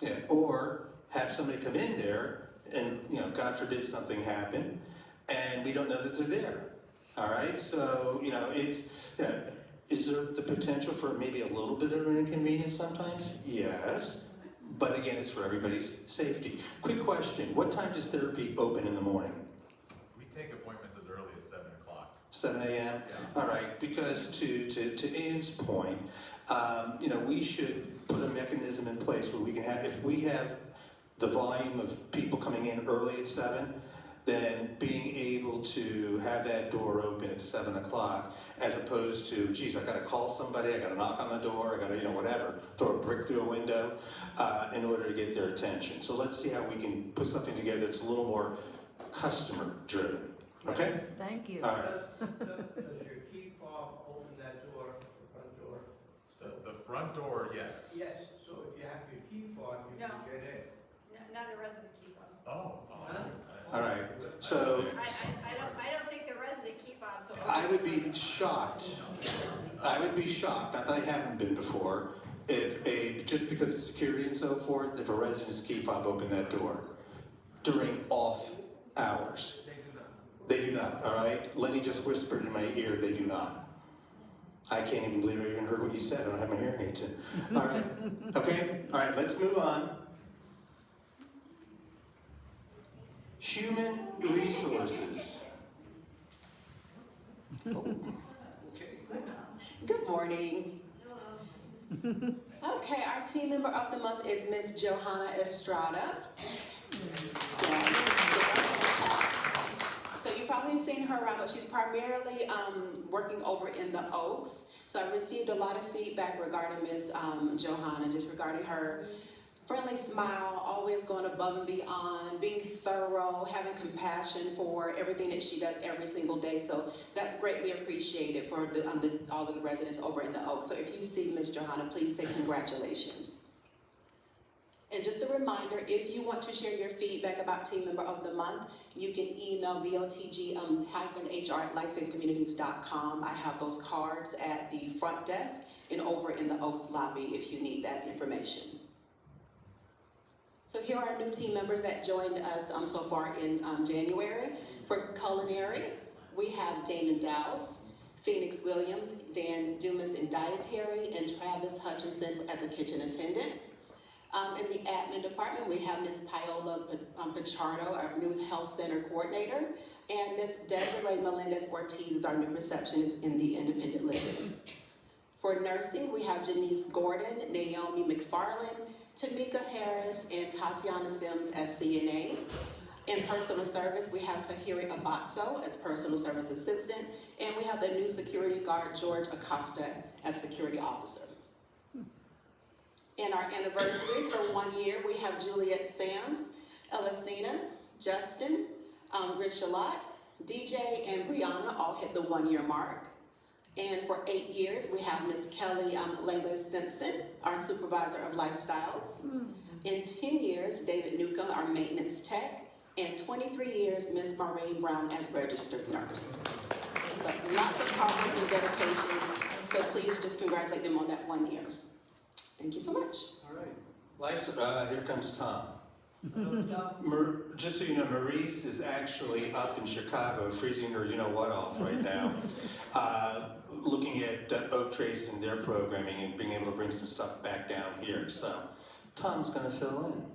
Yeah, or have somebody come in there and, God forbid something happen, and we don't know that they're there. All right, so, is there the potential for maybe a little bit of an inconvenience sometimes? Yes, but again, it's for everybody's safety. Quick question, what time does therapy open in the morning? We take appointments as early as 7 o'clock. 7 a.m.? Yeah. All right, because to Ian's point, we should put a mechanism in place where we can have, if we have the volume of people coming in early at 7, then being able to have that door open at 7 o'clock, as opposed to, geez, I gotta call somebody, I gotta knock on the door, I gotta, whatever, throw a brick through a window, in order to get their attention. So let's see how we can put something together that's a little more customer driven, okay? Thank you. All right. Does your key fob open that door, the front door? The front door, yes. Yes, so if you have your key fob, you can get in. Not a resident key fob. Oh. All right, so I don't think the resident key fobs will. I would be shocked, not that I haven't been before, if just because of security and so forth, if a resident's key fob opened that door during off hours. They do not, all right? Lenny just whispered in my ear, they do not. I can't even believe I even heard what you said, I don't have my hearing aids in. All right, okay, all right, let's move on. Human resources. Okay. Good morning. Okay, our team member of the month is Miss Johanna Estrada. So you probably have seen her around, but she's primarily working over in the Oaks. So I received a lot of feedback regarding Miss Johanna, just regarding her friendly smile, always going above and beyond, being thorough, having compassion for everything that she does every single day. So that's greatly appreciated for all of the residents over in the Oak. So if you see Ms. Johanna, please say congratulations. And just a reminder, if you want to share your feedback about Team Member of the Month, you can email VOTG-HR@lightsafecommunities.com. I have those cards at the front desk and over in the Oaks lobby if you need that information. So here are new team members that joined us so far in January. For culinary, we have Damon Dowse, Phoenix Williams, Dan Dumas in dietary, and Travis Hutchinson as a kitchen attendant. In the admin department, we have Ms. Paola Pichardo, our new health center coordinator, and Ms. Desiree Melendez-Ortiz is our new receptionist in the independent living. For nursing, we have Janice Gordon, Naomi McFarland, Tamika Harris, and Tatiana Sims as CNA. In personal service, we have Tahiri Abatso as personal service assistant, and we have the new security guard, George Acosta, as security officer. In our anniversaries for 1 year, we have Juliet Sams, Elisina, Justin, Rich Shalat, DJ, and Brianna all hit the 1 year mark. And for 8 years, we have Ms. Kelly Langley Simpson, our supervisor of lifestyles. In 10 years, David Newcomb, our maintenance tech. And 23 years, Ms. Maureen Brown as registered nurse. So lots of hard work and dedication. So please just congratulate them on that 1 year. Thank you so much. All right. Here comes Tom. Just so you know, Maurice is actually up in Chicago, freezing her you-know-what off right now, looking at Oak Trace and their programming and being able to bring some stuff back down here. So Tom's going to fill in.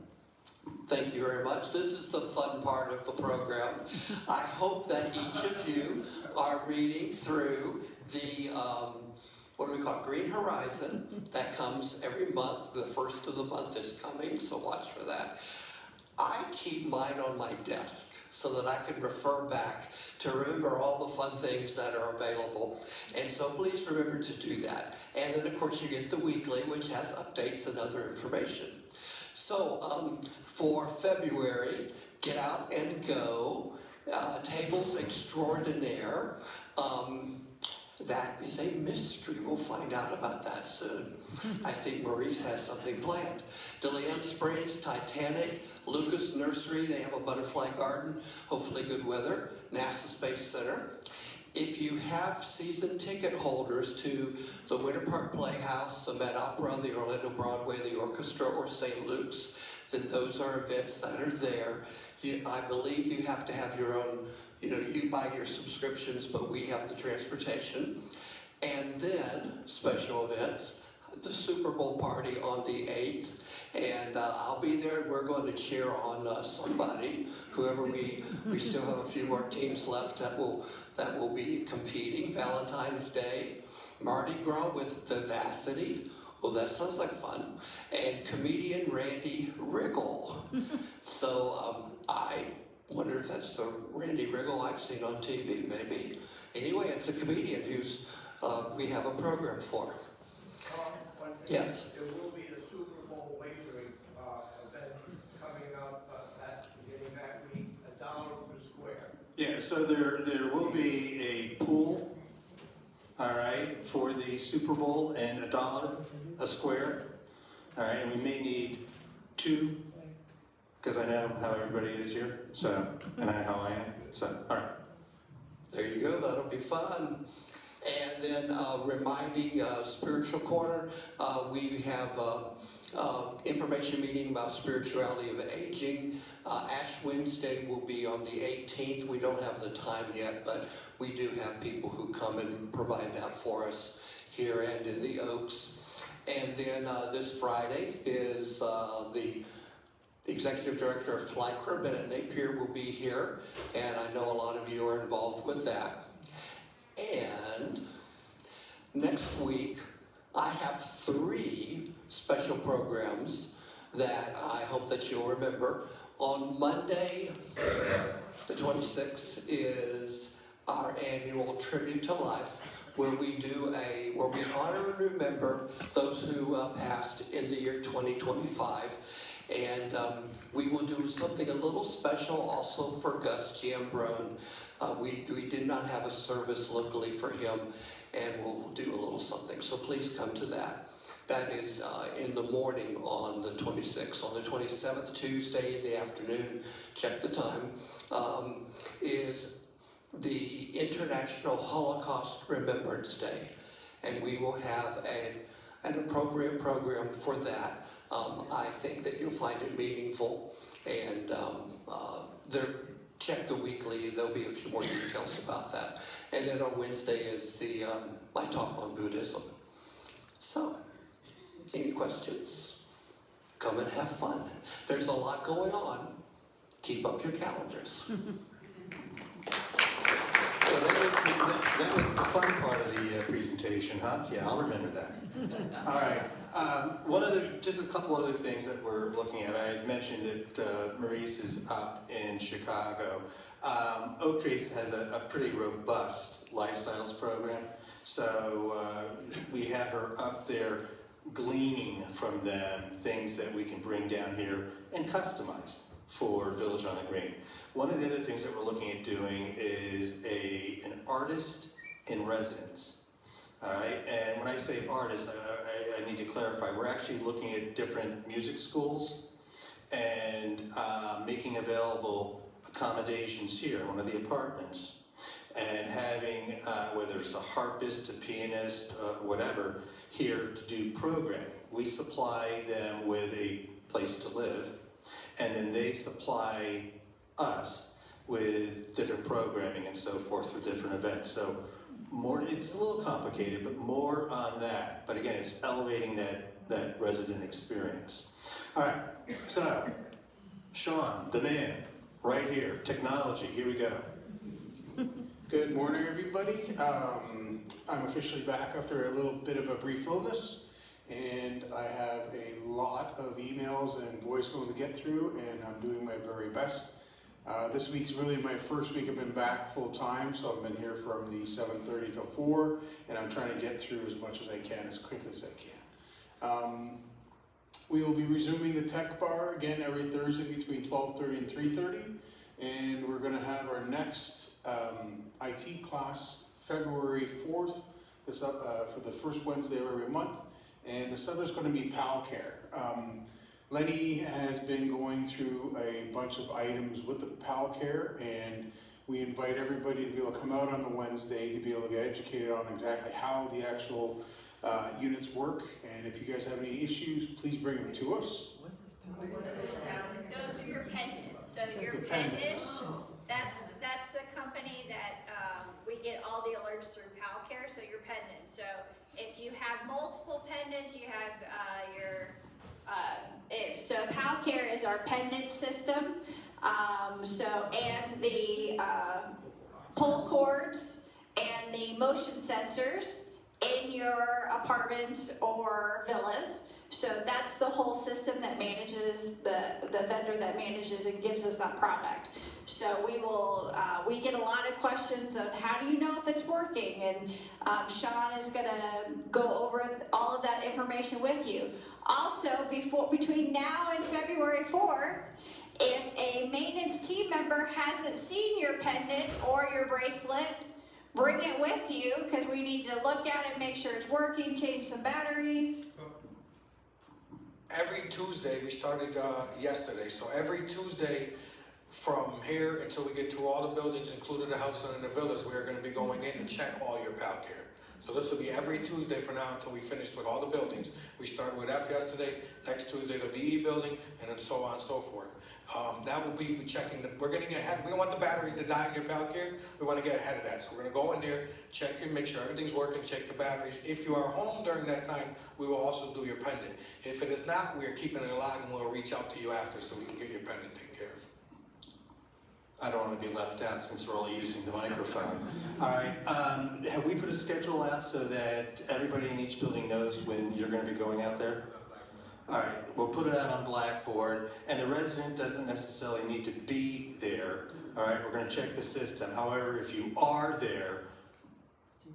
Thank you very much. This is the fun part of the program. I hope that each of you are reading through the what do we call it? Green Horizon. That comes every month. The first of the month is coming, so watch for that. I keep mine on my desk so that I can refer back to remember all the fun things that are available. And so please remember to do that. And then of course you get the weekly, which has updates and other information. So for February, Get Out and Go, Tables Extraordinaire. That is a mystery. We'll find out about that soon. I think Maurice has something planned. DeLeon Springs, Titanic, Lucas Nursery, they have a butterfly garden, hopefully good weather, NASA Space Center. If you have season ticket holders to the Winter Park Playhouse, the Met Opera, the Orlando Broadway, the Orchestra, or St. Luke's, then those are events that are there. I believe you have to have your own, you buy your subscriptions, but we have the transportation. And then special events, the Super Bowl party on the 8th. And I'll be there, and we're going to cheer on somebody, whoever we still have a few more teams left that will be competing. Valentine's Day, Mardi Gras with Vivacity. Well, that sounds like fun. And comedian Randy Riggle. So I wonder if that's the Randy Riggle I've seen on TV, maybe. Anyway, it's a comedian who's we have a program for. Yes. There will be a Super Bowl wagering event coming up at the beginning of that week, $1 per square. Yeah, so there will be a pool, all right, for the Super Bowl, and $1 a square, all right, and we may need 2, because I know how everybody is here, so, and I know how I am, so, all right. There you go, that'll be fun. And then reminding Spiritual Corner, we have information meeting about spirituality of aging. Ash Wednesday will be on the 18th. We don't have the time yet, but we do have people who come and provide that for us here and in the Oaks. And then this Friday is the Executive Director of FLYCRA, Bennett Napier, will be here, and I know a lot of you are involved with that. And next week, I have 3 special programs that I hope that you'll remember. On Monday, the 26th, is our annual Tribute to Life, where we honor and remember those who passed in the year 2025. And we will do something a little special also for Gus Jambrone. We did not have a service locally for him, and we'll do a little something. So please come to that. That is in the morning on the 26th. On the 27th, Tuesday in the afternoon, check the time, is the International Holocaust Remembrance Day. And we will have an appropriate program for that. I think that you'll find it meaningful. And check the weekly, there'll be a few more details about that. And then on Wednesday is my talk on Buddhism. So, any questions? Come and have fun. There's a lot going on. Keep up your calendars. So that was the fun part of the presentation, huh? Yeah, I'll remember that. All right. Just a couple other things that we're looking at. I had mentioned that Maurice is up in Chicago. Oak Trees has a pretty robust lifestyles program. So we have her up there gleaning from them things that we can bring down here and customize for Village on the Green. One of the other things that we're looking at doing is an artist in residence. All right, and when I say artist, I need to clarify. We're actually looking at different music schools and making available accommodations here in one of the apartments, and having whether it's a harpist, a pianist, whatever, here to do programming. We supply them with a place to live, and then they supply us with different programming and so forth for different events. So it's a little complicated, but more on that. But again, it's elevating that resident experience. All right, so Sean, the man, right here, technology, here we go. Good morning, everybody. I'm officially back after a little bit of a brief illness, and I have a lot of emails and voicemails to get through, and I'm doing my very best. This week's really my first week I've been back full time, so I've been here from the 7:30 till 4, and I'm trying to get through as much as I can, as quick as I can. We will be resuming the tech bar again every Thursday between 12:30 and 3:30, and we're going to have our next IT class February 4th, for the first Wednesday of every month, and the subject is going to be PalCare. Lenny has been going through a bunch of items with the PalCare, and we invite everybody to be able to come out on the Wednesday to be able to get educated on exactly how the actual units work. And if you guys have any issues, please bring them to us. Those are your pendants. So That's your the pendants. that's the company that we get all the alerts through PalCare. So your pendants. So if you have multiple pendants, you have So PalCare is our pendant system. And the pull cords and the motion sensors in your apartments or villas. So that's the whole system that manages, the vendor that manages and gives us that product. So we get a lot of questions on how do you know if it's working, and Sean is gonna go over all of that information with you. Also, between now and February 4th, if a maintenance team member hasn't seen your pendant or your bracelet, bring it with you, because we need to look at it, make sure it's working, change some batteries. Every Tuesday, we started yesterday, so every Tuesday from here until we get to all the buildings, including the house and the villas, we are going to be going in to check all your PalCare. So this will be every Tuesday from now until we finish with all the buildings. We started with F yesterday, next Tuesday it'll be E building, and then so on and so forth. That will be checking, we're going to get ahead. We don't want the batteries to die in your PalCare. We want to get ahead of that. So we're going to go in there, check and make sure everything's working, check the batteries. If you are home during that time, we will also do your pendant. If it is not, we are keeping it alive, and we'll reach out to you after so we can get your pendant taken care of. I don't want to be left out since we're all using the microphone. All right, have we put a schedule out so that everybody in each building knows when you're going to be going out there? All right, we'll put it out on Blackboard, and the resident doesn't necessarily need to be there, All right, we're gonna check the system. However, if you are there,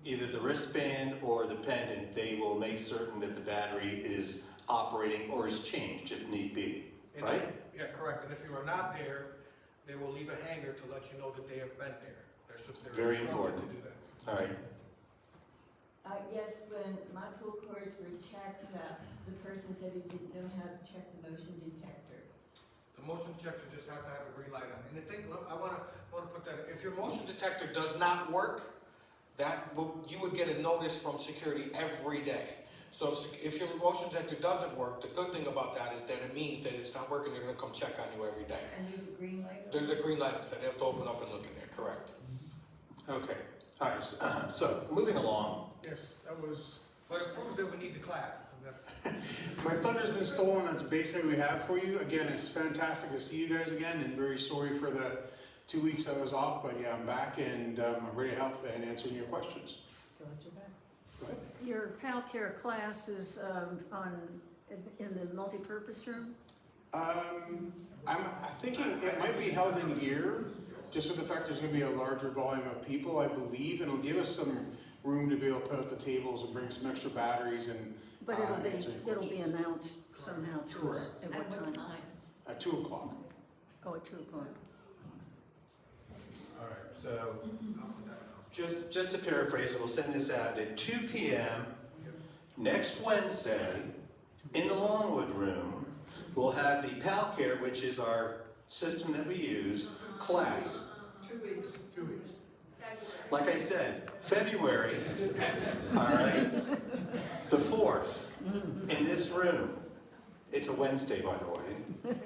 either the wristband or the pendant, they will make certain that the battery is operating or is changed if need be, And right? Yeah, correct, and if you are not there, they will leave a hanger to let you know that they have been there. They're Very instructed important. to do that. All right, Yes, when my pool cords were checked, the person said he didn't know how to check the motion detector. The motion detector just has to have a green light on it. And the thing, I wanna put that, if your motion detector does not work, you would get a notice from security every day. So if your motion detector doesn't work, the good thing about that is that it means that it's not working, they're gonna come check on you every day. And there's a green light? There's a green light instead, they have to open up and look in there, correct? okay. All right, so moving along. Yes, that was. But it proves that we need the class, and that's. My thunder's been stolen, that's basically what we have for you. Again, it's fantastic to see you guys again, and very sorry for the 2 weeks I was off, but yeah, I'm back and I'm ready to help and answer your questions. Go ahead. Your PalCare class is in the multipurpose room? I'm thinking it might be held in here, just with the fact there's gonna be a larger volume of people, I believe, and it'll give us some room to be able to put out the tables and bring some extra batteries and But answer your it'll be questions. announced somehow to us. At what time? At 2 o'clock. Oh, at 2 o'clock. All right, so Just to paraphrase, we'll send this out at 2 p.m. next Wednesday in the Longwood Room. We'll have the PalCare, which is our system that we use, class. 2 weeks. 2 weeks. Like I said, February, all right, the 4th, in this room. It's a Wednesday, by the way.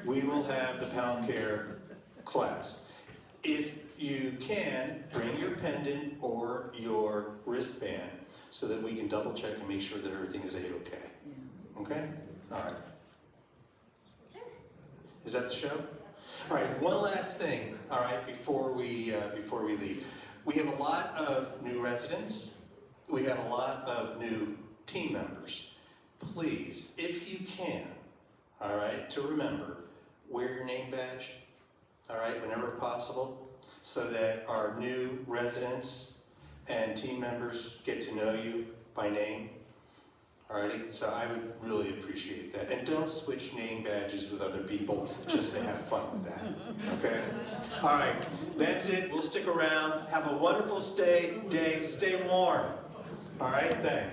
We will have the PalCare class. If you can, bring your pendant or your wristband so that we can double check and make sure that everything is A-okay. Okay? All right. Is that the show? All right, one last thing, all right, before we leave. We have a lot of new residents. We have a lot of new team members. Please, if you can, all right, to remember, wear your name badge, all right, whenever possible, so that our new residents and team members get to know you by name. Alrighty, so I would really appreciate that. And don't switch name badges with other people, just to have fun with that, okay? All right, that's it. We'll stick around. Have a wonderful day. Stay warm. All right, thanks.